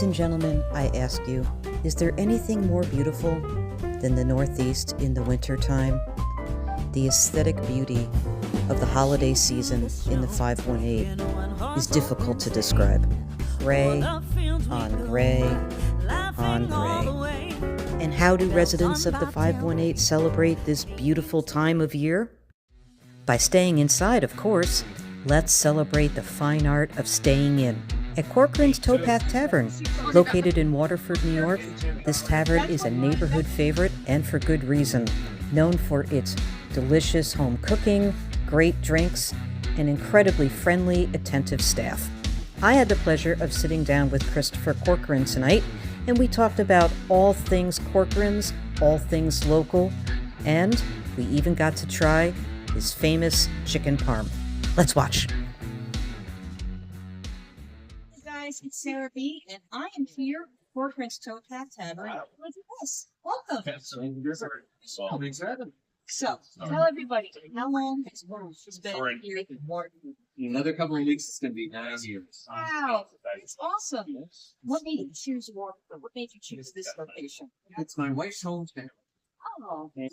Ladies and gentlemen, I ask you, is there anything more beautiful than the Northeast in the wintertime? The aesthetic beauty of the holiday season in the 518 is difficult to describe. Gray on gray on gray. And how do residents of the 518 celebrate this beautiful time of year? By staying inside, of course. Let's celebrate the fine art of staying in. At Corcoran's Towpath Tavern, located in Waterford, New York, this tavern is a neighborhood favorite, and for good reason. Known for its delicious home cooking, great drinks, and incredibly friendly, attentive staff. I had the pleasure of sitting down with Christopher Corcoran tonight, and we talked about all things Corcoran's, all things local, and we even got to try his famous chicken parm. Let's watch. Hey guys, it's Sara B, and I am here at Corcoran's Towpath Tavern with us. Welcome. So, tell everybody, how long has it's been here at Morton? Another couple of weeks, it's going to be 9 years. Wow, it's awesome. What made you choose Morton? What made you choose this location? It's my wife's hometown. Oh, I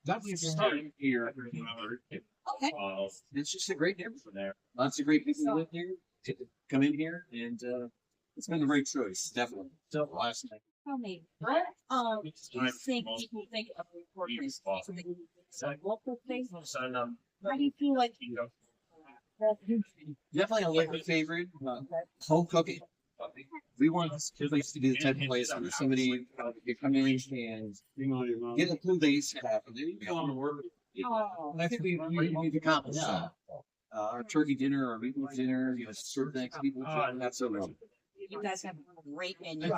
got me started here. okay. It's just a great neighborhood there. Lots of great people who live here, come in here, and it's been the right choice, definitely. So last night. Tell me, what do you think people think of Corcoran's? It's a local thing? How do you feel like Definitely a local favorite. Home cooking. We want this place to be the type of place where somebody can come in and get a food they used to have. And I think we've accomplished that. Our turkey dinner, our meatloaf dinner, certain things people that's so much. you guys have a great menu?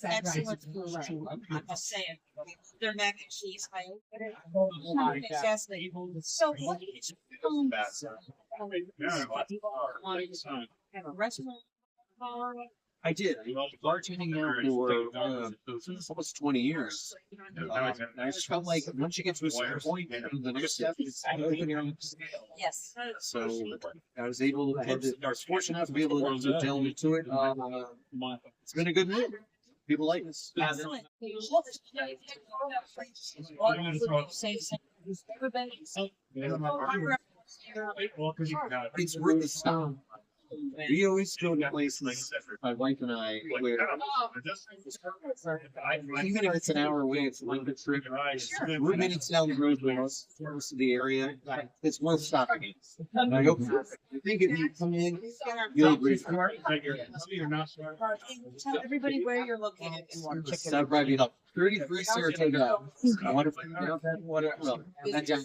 Excellent food. I'm just saying, their mac and cheese, fantastic. So what did you have a restaurant? I did. I was bartending now for almost 20 years. I just felt like once you get to a certain point, the next step is open your own. Yes. So I was able to, I was fortunate enough to be able to delve into it. It's been a good move. People like this. Excellent. It's worth the stop. We always go to places, my wife and I, where even if it's an hour away, it's a little bit trip. We're minutes down the road with most of the area. It's worth stopping. I hope. I think if you come in, you'll agree. Tell everybody where you're located in one chicken. South Bradley up. 33 Saratoga. Wonderful. Well, that down.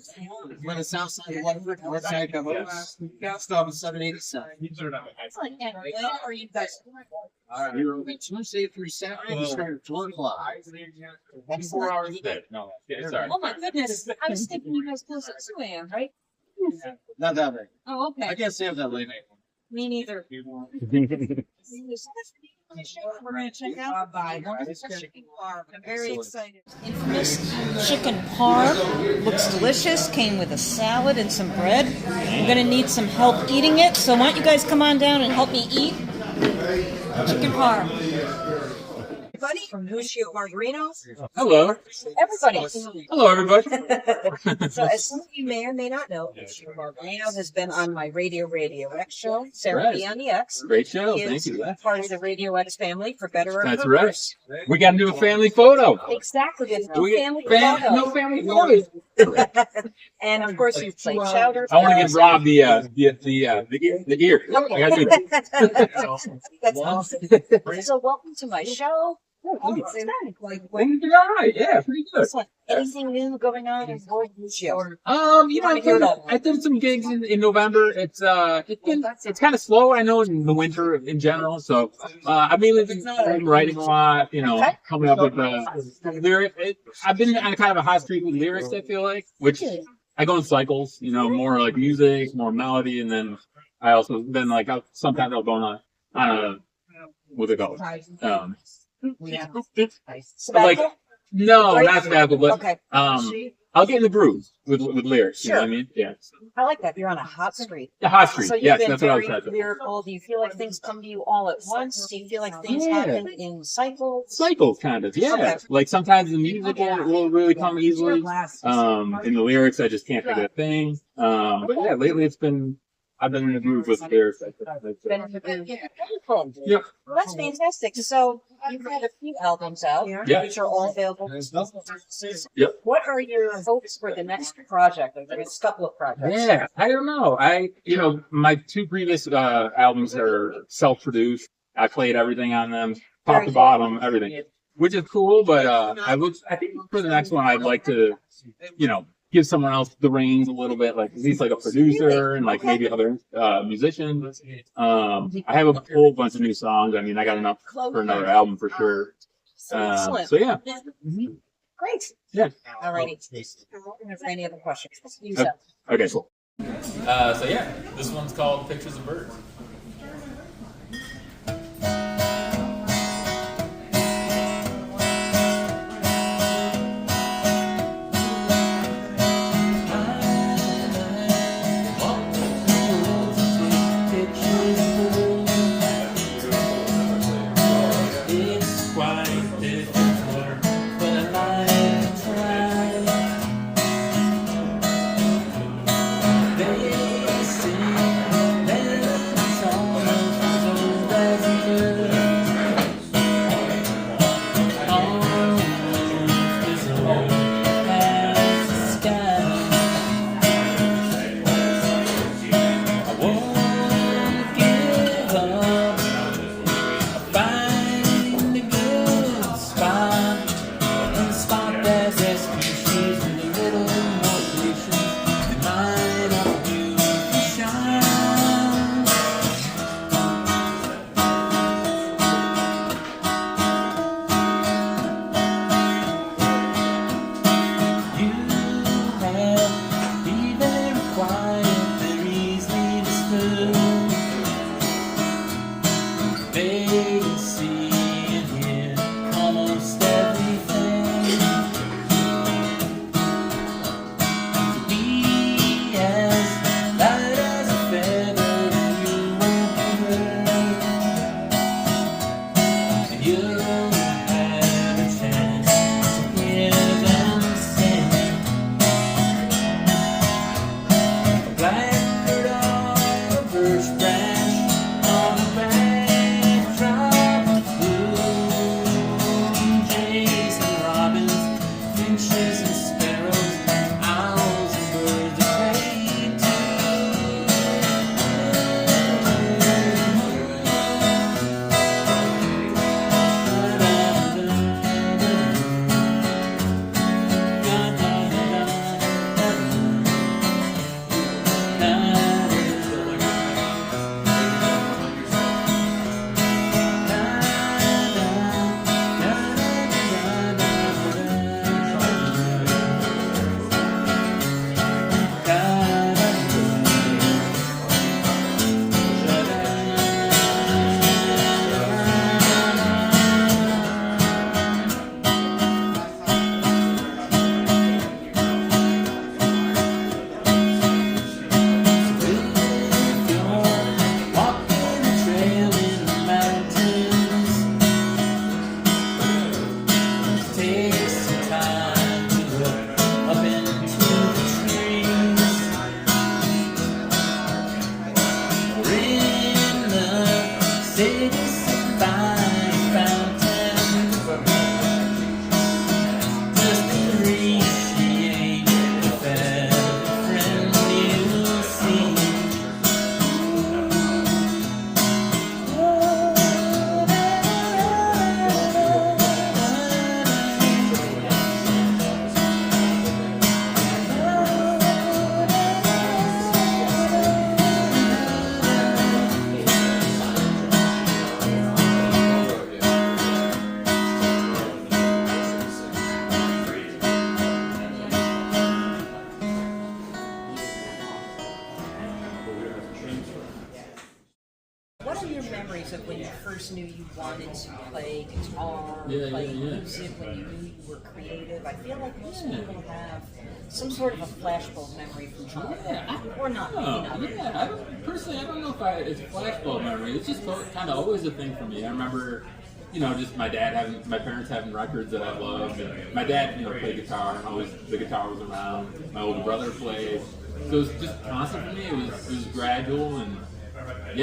We're on the south side of Waterford, north side of Cabo. Stop at 787. Excellent. And when are you guys? You're open Tuesday through Saturday. We start at 4 o'clock. 4 hours a day. No, sorry. Oh my goodness. I was thinking you guys close at 2 a.m., right? Not that late. Oh, okay. I can't stay up that late. Me neither. We're going to check out chicken parm. I'm very excited. Infamous chicken parm. Looks delicious. Came with a salad and some bread. I'm going to need some help eating it, so why don't you guys come on down and help me eat chicken parm. Everybody from Lucio Barbarino. Hello. Everybody. Hello, everybody. So, as some of you may or may not know, Lucio Barbarino has been on my Radio X show, Sara B on the X. Great show. He Thank is you. part of the Radio X family, for better or That's for right. worse. We got to do a family photo. Exactly. There's no We family get photo. no family photos. And of course, you play chowder. I want to give Rob the ear. I got to do That's awesome. So, welcome to my show. All right. Yeah, pretty good. Excellent. Anything new going on in Lucio? I did some gigs in November. It's kind of slow. I know in the winter in general. So I've mainly been writing a lot. Coming up with lyrics. I've been on kind of a hot streak with lyrics. I feel like, which I go in cycles. More like music, more melody, and then I also then sometimes I'll go on with a go. Sabbatical? No, not sabbatical, but Okay. I'll get in the groove with lyrics. You know Sure. what I mean? Yeah. I like that. You're on a hot streak. The hot streak. So you've Yes, been that's what I was very saying. lyrical. Do you feel like things come to you all at once? Do you feel like things Yeah. happen in cycles? Cycles, kind of. Yeah. Okay. Like sometimes the music will really come easily. In the lyrics, I just can't think of a thing. But yeah, lately I've been in the groove with lyrics. Wonderful. Yeah. Well, that's fantastic. So you've had a few albums out, Yeah. which are all available. Yep. What are your hopes for the next project, or the next couple of projects? Yeah, I don't know. My two previous albums are self-produced. I played everything on them, top Very to cool. bottom, everything, which is cool. But I think for the next one, I'd like to, give someone else the reins a little bit, like at least like a producer and like maybe other musicians. I have a whole bunch of new songs. I mean, I got enough for another album for sure. Excellent. So yeah. Great. Yeah. All righty. Is there any other questions? Use Okay. up. Okay, cool. So yeah, this one's called Pictures of Birds. memories of when you first knew you wanted to play guitar, play music, when you knew you were creative. I feel like most people have some sort of a flashbulb memory from childhood, or not. Personally, I don't know if it's a flashbulb memory. It's just kind of always a thing for me. I remember, just my parents having records that I loved. And my dad, played guitar, and always the guitar was around. My older brother played. So it was just constant for me. It was gradual, and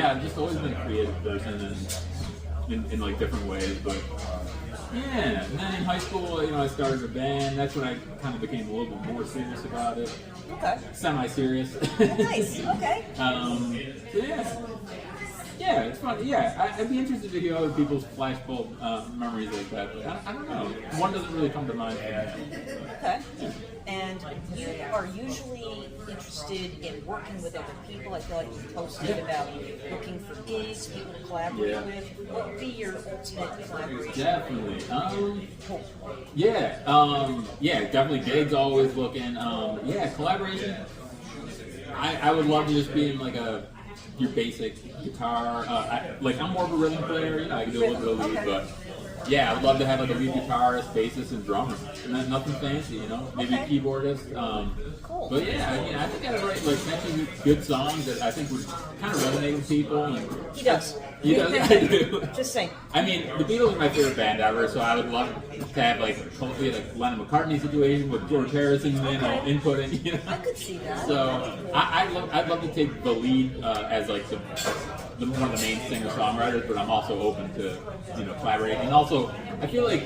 I've just always been a creative person, and in like different ways. But and then in high school, I started a band. That's when I kind of became a little bit more serious about it. Okay. Semi-serious. Nice. Okay. Yeah, it's fun. Yeah, I'd be interested to hear other people's flashbulb memories like that. But I don't know. One doesn't really come to mind for me. Okay. Yeah. And you are usually interested in working with other people. I feel like you posted about looking for gigs, people to collaborate with. What would be your ultimate collaboration? Definitely. Definitely gigs, always looking. Collaboration. I would love to just be in like your basic guitar. I'm more of a rhythm player. I can do a little bit of lead, but I would love to have like a lead guitarist, bassist, and drummer. And then nothing fancy, maybe a keyboardist. Cool. But I think I'd write like catchy, good songs that I think would kind of resonate with people. And he does. He does. I do. Just saying. I mean, the Beatles are my favorite band ever, so I would love to have like Lennon McCartney situation with George Harrison inputting. I could see that. So I'd love to take the lead as like one of the main singer-songwriters, but I'm also open to collaborating. And also, I feel like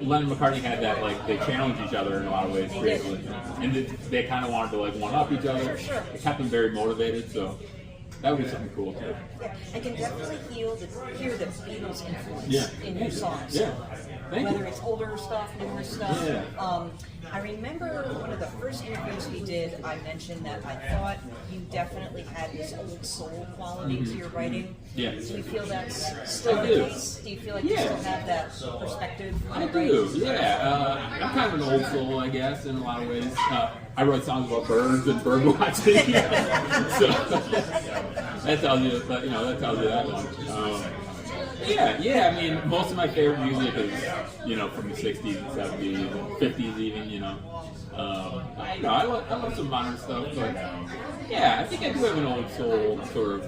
Lennon and McCartney had that, like, they challenged each other in a lot of ways creatively, and they kind of wanted to like one up each other. Sure. It kept them very motivated, so that would be something cool too. Yeah, I can definitely hear the Beatles influence in your songs. Yeah. Whether it's older stuff, newer stuff. Yeah. I remember one of the first interviews we did, I mentioned that I thought you definitely had this old soul quality to your writing. Yeah. Do you feel that's still the case? Do you feel like you still have that perspective? I do, I'm kind of an old soul, I guess, in a lot of ways. I wrote songs about birds and bird watching. So that tells you that one. I mean, most of my favorite music is, from the 60s and 70s and 50s even, I love some modern stuff, but I think I do have an old soul sort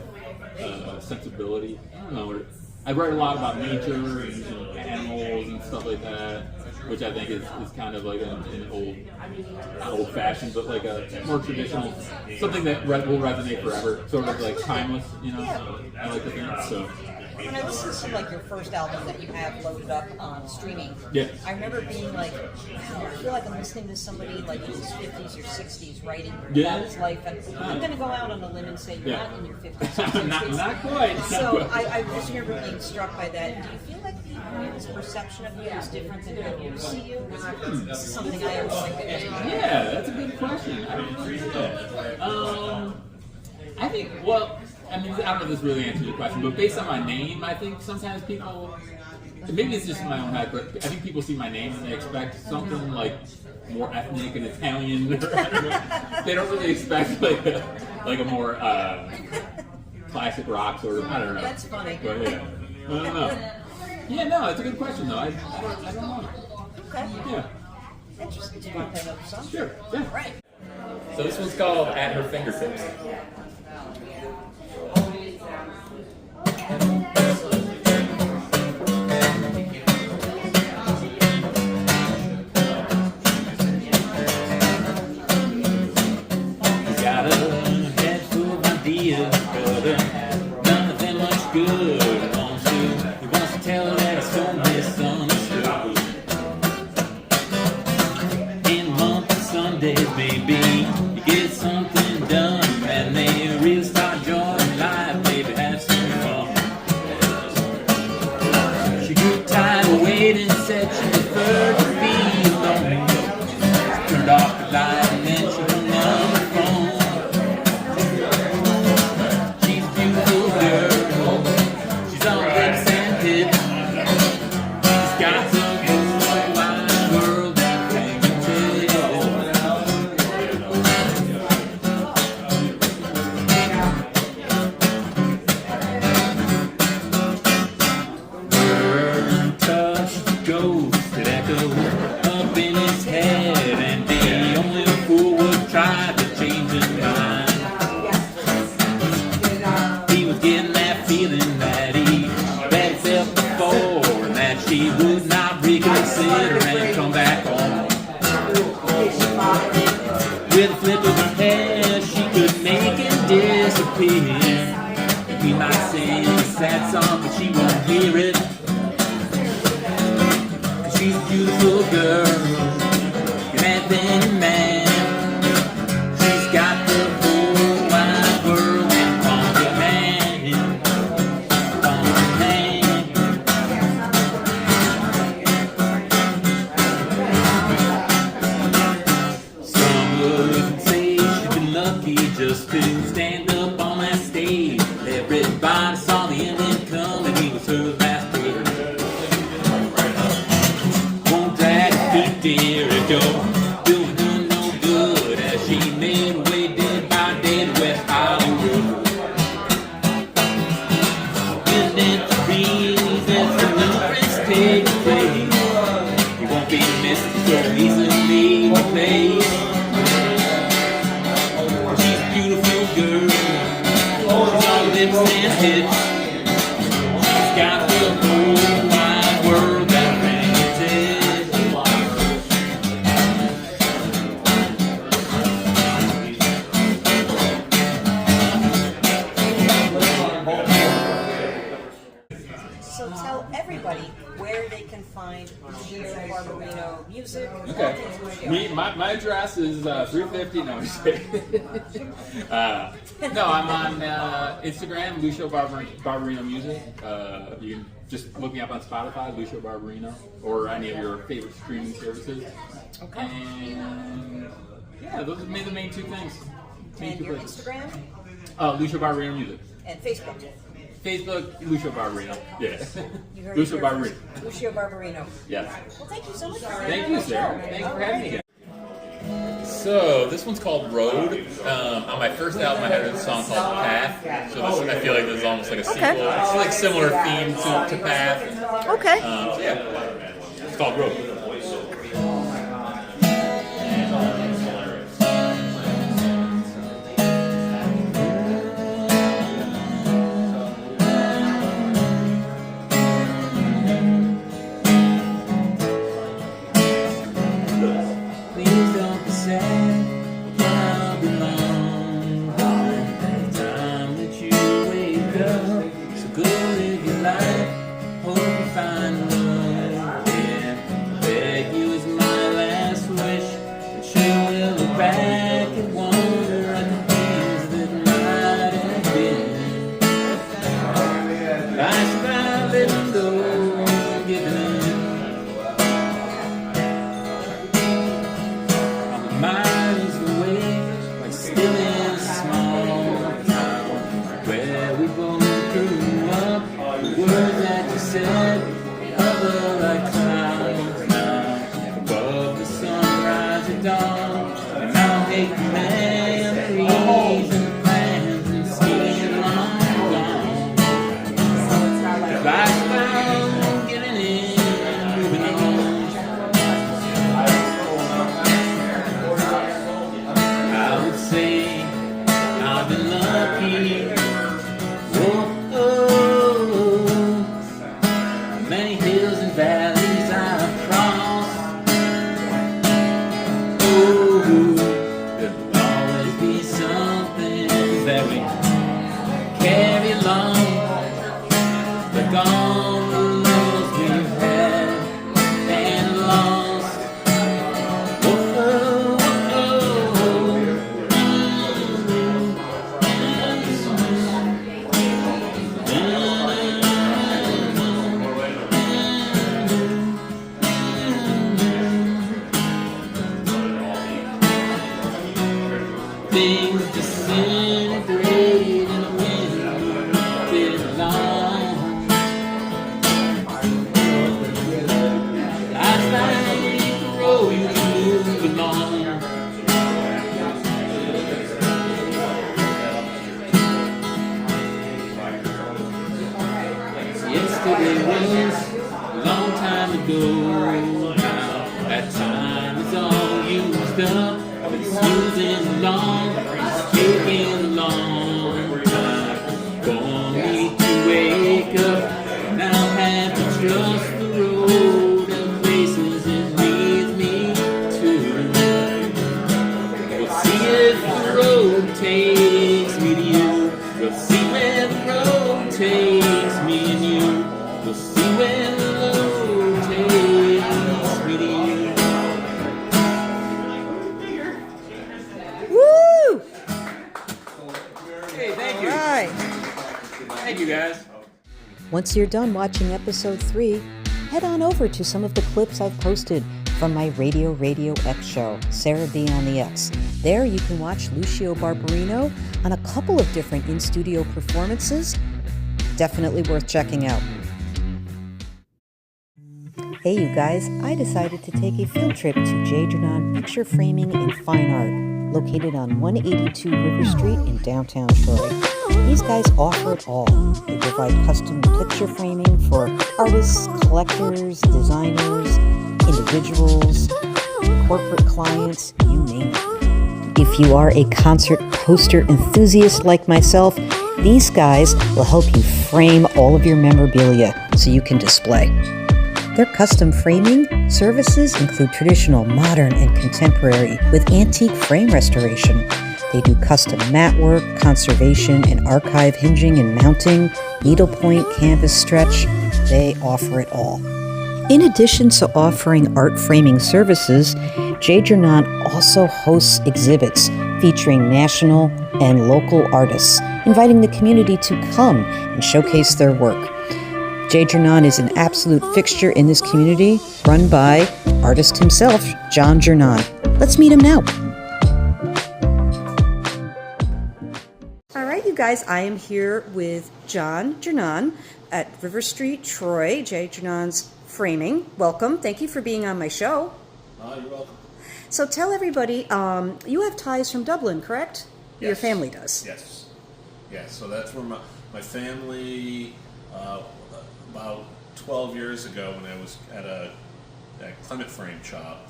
of sensibility. I don't know. I write a lot about nature and animals and stuff like that, which I think is kind of like an old-fashioned, but like a more traditional, something that will resonate forever, sort of like timeless, I like to think, so. When I listened to like your first album that you have loaded up on streaming, I remember being like, wow, I feel like I'm listening to somebody like in his 50s or 60s writing about his life, and I'm going to go out on a limb and say you're not in your 50s or 60s. not quite. So I just remember being struck by that. Do you feel like people's perception of you is different than how you see you? This is something I always like to ask. Yeah, that's a good question. I don't know. I think, I don't know if this really answers your question, but based on my name, I think sometimes people, maybe it's just in my own head, but I think people see my name and they expect something like more ethnic and Italian. They don't really expect like a more classic rock sort of, I don't know. That's funny. But I don't know. Yeah, no, it's a good question though. I don't know. Okay. Yeah. Interesting. Do you want to play another song? Sure. Yeah. Right. So this one's called At Her Fingertips. Got a head full of ideas, but none of them much good. He wants to tell her that it's so misunderstood. In a month of Sundays, maybe you get something done, and they really start enjoying life. Maybe have some fun. She grew tired of waiting, said she preferred to be alone. She turned off the light and then she hung up the phone. She's a beautiful girl. She's unrepresented. She's got the whole wide world at her fingertips. With a flip of her hair, she could make it disappear. We might sing a sad song, but she won't hear it. 'Cause she's a beautiful girl, mad than man. She's got the whole wide world in palm of hand. Palm of hand. Some would even say she's been lucky just to stand up on that stage. Everybody saw the ending come and he was her last grade. Won't drag her feet, dear, if you're doing her no good, as she made her way dead by day to West Hollywood. Isn't it the breeze as the new prince takes place? He won't be missed so easily replaced. She's a beautiful girl. She's all lips and hips. She's got the whole wide world at her fingertips. So tell everybody where they can find Lucio Barbarino music. Okay. My address is 350. No, I'm just kidding. No, I'm on Instagram, Lucio Barbarino Music. You can just look me up on Spotify, Lucio Barbarino, or any of your favorite streaming services. Okay. And yeah, those are the main two things. And your Instagram Lucio Barbarino Music. and Facebook. Facebook, Lucio Barbarino. Yeah. You heard Lucio it here Barbarino. first. Lucio Barbarino. Yes. Well, thank you so much. Thank you, Sarah. Thanks for having me again. So this one's called Road. On my first album, I had a song called Path. So this, I feel like this is almost like a sequel. Okay. It's like similar theme to Path. Okay. So yeah, it's called Road. Please don't be sad, I'll be long. The time that you wake up, so go live your life. Hope you find love. Yeah, beg you is my last wish. But sure will look back and wonder at the things that might have been. Life's about letting go, giving in. Miles away, like still in a small town where we both grew up. The words that you said hover like clouds now above the sunrise at dawn. And I'll make the memories and the plans and schemes long gone. Life's about giving in and moving on. I would say I've been lucky. Oh, many hills and valleys I've crossed. Oh, there'll always be something that we carry along. Like all the loves we've had and lost. Oh, things disintegrate in the wind did long. Life's like the road you move along. Yesterday was a long time ago. Now that time is all used up. It's snoozing along, it's taking a long time for me to wake up. And I'll have to trust the road and places it leads me to. We'll see Thank you, guys. Once you're done watching episode 3, head on over to some of the clips I've posted from my Radio X show, Sara B on the X. There you can watch Lucio Barbarino on a couple of different in-studio performances. Definitely worth checking out. Hey you guys, I decided to take a field trip to JGernon Picture Framing and Fine Art, located on 182 River Street in downtown Troy. These guys offer it all. They provide custom picture framing for artists, collectors, designers, individuals, corporate clients, you name it. If you are a concert poster enthusiast like myself, these guys will help you frame all of your memorabilia so you can display. Their custom framing services include traditional, modern, and contemporary with antique frame restoration. They do custom mat work, conservation, and archive hinging and mounting, needlepoint, canvas stretch. They offer it all. In addition to offering art framing services, JGernon also hosts exhibits featuring national and local artists, inviting the community to come and showcase their work. JGernon is an absolute fixture in this community, run by artist himself, JGernon. Let's meet him now. All right, you guys, I am here with JGernon at River Street, Troy, JGernon's Framing. Welcome. Thank you for being on my show. You're welcome. So tell everybody, you have ties from Dublin, correct? Yes. Your family does. Yes. Yes, so that's where my family, about 12 years ago when I was at a Clement frame shop,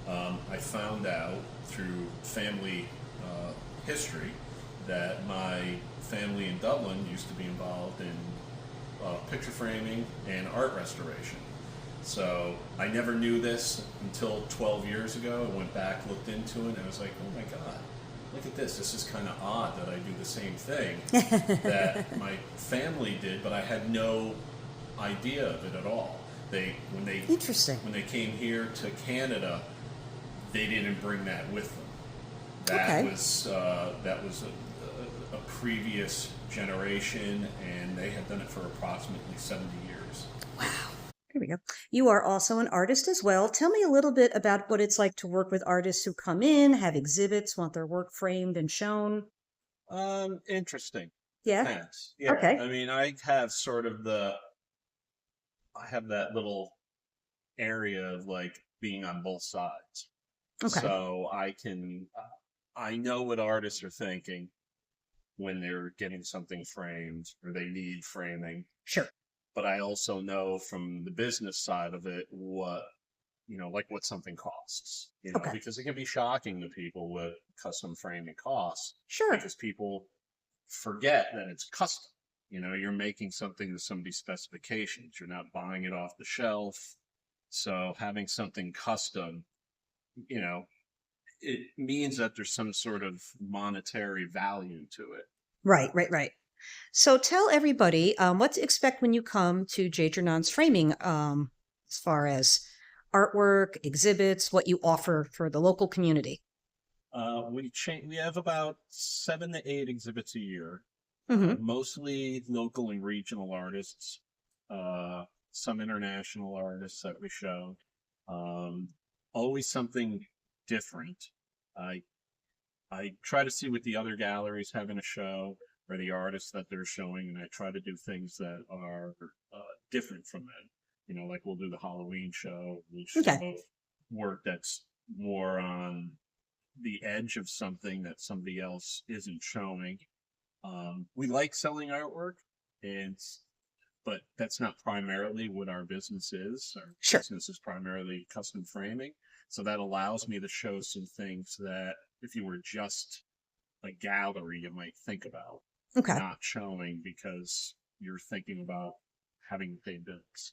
I found out through family history that my family in Dublin used to be involved in picture framing and art restoration. So I never knew this until 12 years ago. I went back, looked into it, and I was like, oh my God, look at this. This is kind of odd that I do the same thing that my family did, but I had no idea of it at all. Interesting. When they came here to Canada, they didn't bring that with them. That was a previous generation, and they had done it for approximately 70 years. Wow. Here we go. You are also an artist as well. Tell me a little bit about what it's like to work with artists who come in, have exhibits, want their work framed and shown. Interesting. Yeah? Thanks. Yeah. Okay. I mean, I have that little area of like being on both sides. Okay. So I know what artists are thinking when they're getting something framed or they need framing. Sure. But I also know from the business side of it what something costs, Okay. because it can be shocking to people what custom framing costs. Sure. Because people forget that it's custom. You're making something to somebody's specifications. You're not buying it off the shelf. So having something custom, it means that there's some sort of monetary value to it. Right. So tell everybody what to expect when you come to JGernon's Framing, as far as artwork, exhibits, what you offer for the local community. We have about 7 to 8 exhibits a year, mostly local and regional artists, some international artists that we show. Always something different. I try to see what the other galleries have in a show or the artists that they're showing, and I try to do things that are different from them. Like we'll do the Halloween show. We'll show work that's more on the edge of something that somebody else isn't showing. We like selling artwork, but that's not primarily what our business is. Our business is primarily custom framing. So that allows me to show some things that if you were just a gallery, you might think about. Not showing because you're thinking about having to pay bills.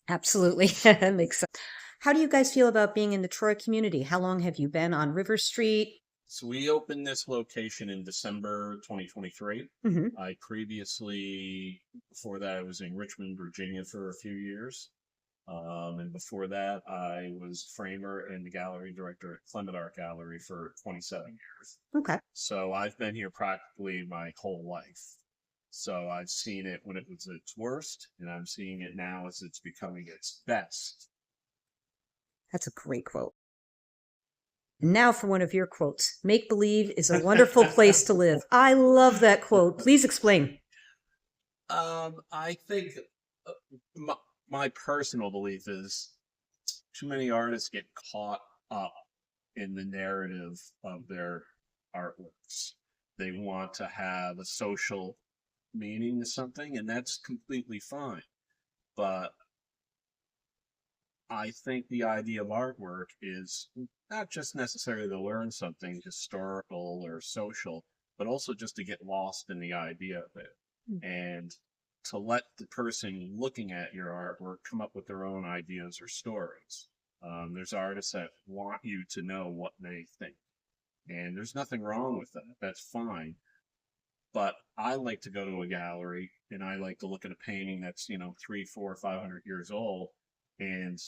Absolutely. That makes sense. How do you guys feel about being in the Troy community? How long have you been on River Street? So we opened this location in December 2023. I previously, before that, I was in Richmond, Virginia for a few years. And before that, I was framer and the gallery director at Clement Art Gallery for 27 years. Okay. So I've been here practically my whole life. So I've seen it when it was its worst, and I'm seeing it now as it's becoming its best. That's a great quote. And now for one of your quotes. Make believe is a wonderful place to live. I love that quote. Please explain. I think my personal belief is too many artists get caught up in the narrative of their artworks. They want to have a social meaning to something, and that's completely fine. But I think the idea of artwork is not just necessarily to learn something historical or social, but also just to get lost in the idea of it. And to let the person looking at your artwork come up with their own ideas or stories. There's artists that want you to know what they think. And there's nothing wrong with that. That's fine. But I like to go to a gallery and I like to look at a painting that's, 300, 400, 500 years old. And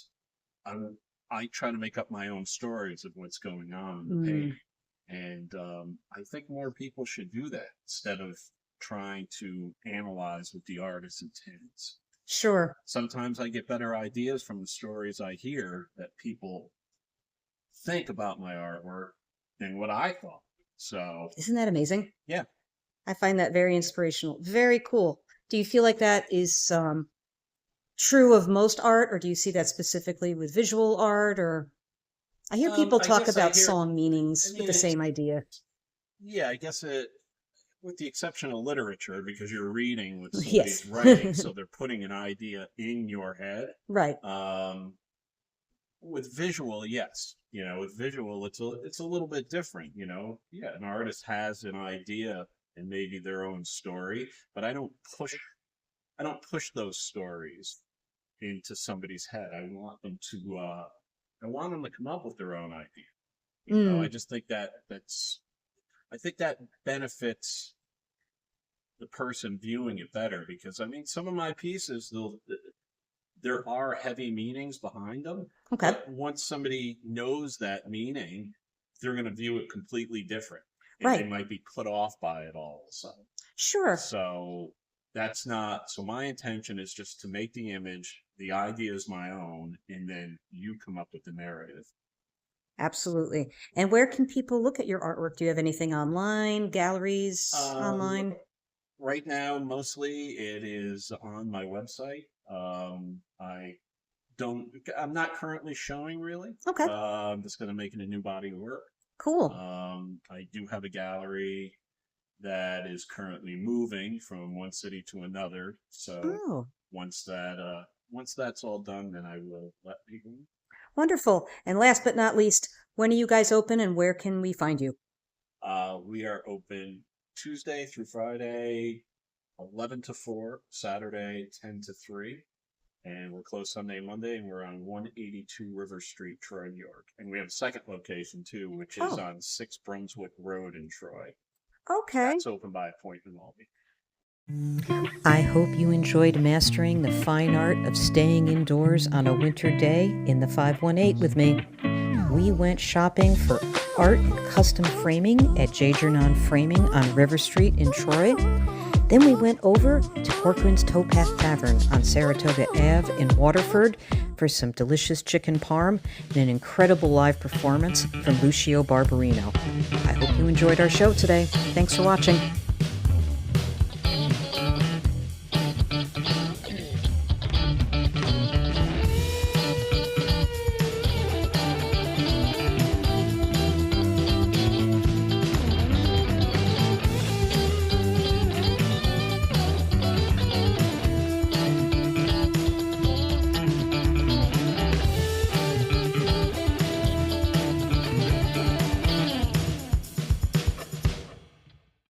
I try to make up my own stories of what's going on in the painting. And I think more people should do that instead of trying to analyze what the artist intends. Sure. Sometimes I get better ideas from the stories I hear that people think about my artwork than what I thought. So Isn't that amazing? Yeah. I find that very inspirational. Very cool. Do you feel like that is true of most art, or do you see that specifically with visual art? Or I hear people talk about song meanings with the same idea. Yeah, I guess with the exception of literature, because you're reading what somebody's writing, so they're putting an idea in your head. Right. With visual, yes. With visual, it's a little bit different. Yeah, an artist has an idea and maybe their own story, but I don't push those stories into somebody's head. I want them to come up with their own idea. I just think I think that benefits the person viewing it better, because some of my pieces, there are heavy meanings behind them. Okay. But once somebody knows that meaning, they're going to view it completely different. And Right. They might be put off by it all of a sudden. Sure. So so my intention is just to make the image, the idea is my own, and then you come up with the narrative. Absolutely. And where can people look at your artwork? Do you have anything online, galleries online? Right now, mostly it is on my website. I'm not currently showing really. Okay. I'm just going to make it a new body of work. Cool. I do have a gallery that is currently moving from one city to another. So once that's all done, then I will let people know. Wonderful. And last but not least, when are you guys open and where can we find you? We are open Tuesday through Friday, 11 to 4, Saturday, 10 to 3. And we're closed Sunday and Monday, and we're on 182 River Street, Troy, New York. And we have a second location, too, which is on 6 Brunswick Road in Troy. Okay. It's open by appointment only. I hope you enjoyed mastering the fine art of staying indoors on a winter day in the 518 with me. We went shopping for art and custom framing at JGernon Framing on River Street in Troy. Then we went over to Corcoran's Towpath Tavern on Saratoga Ave in Waterford for some delicious chicken parm and an incredible live performance from Lucio Barbarino. I hope you enjoyed our show today. Thanks for watching.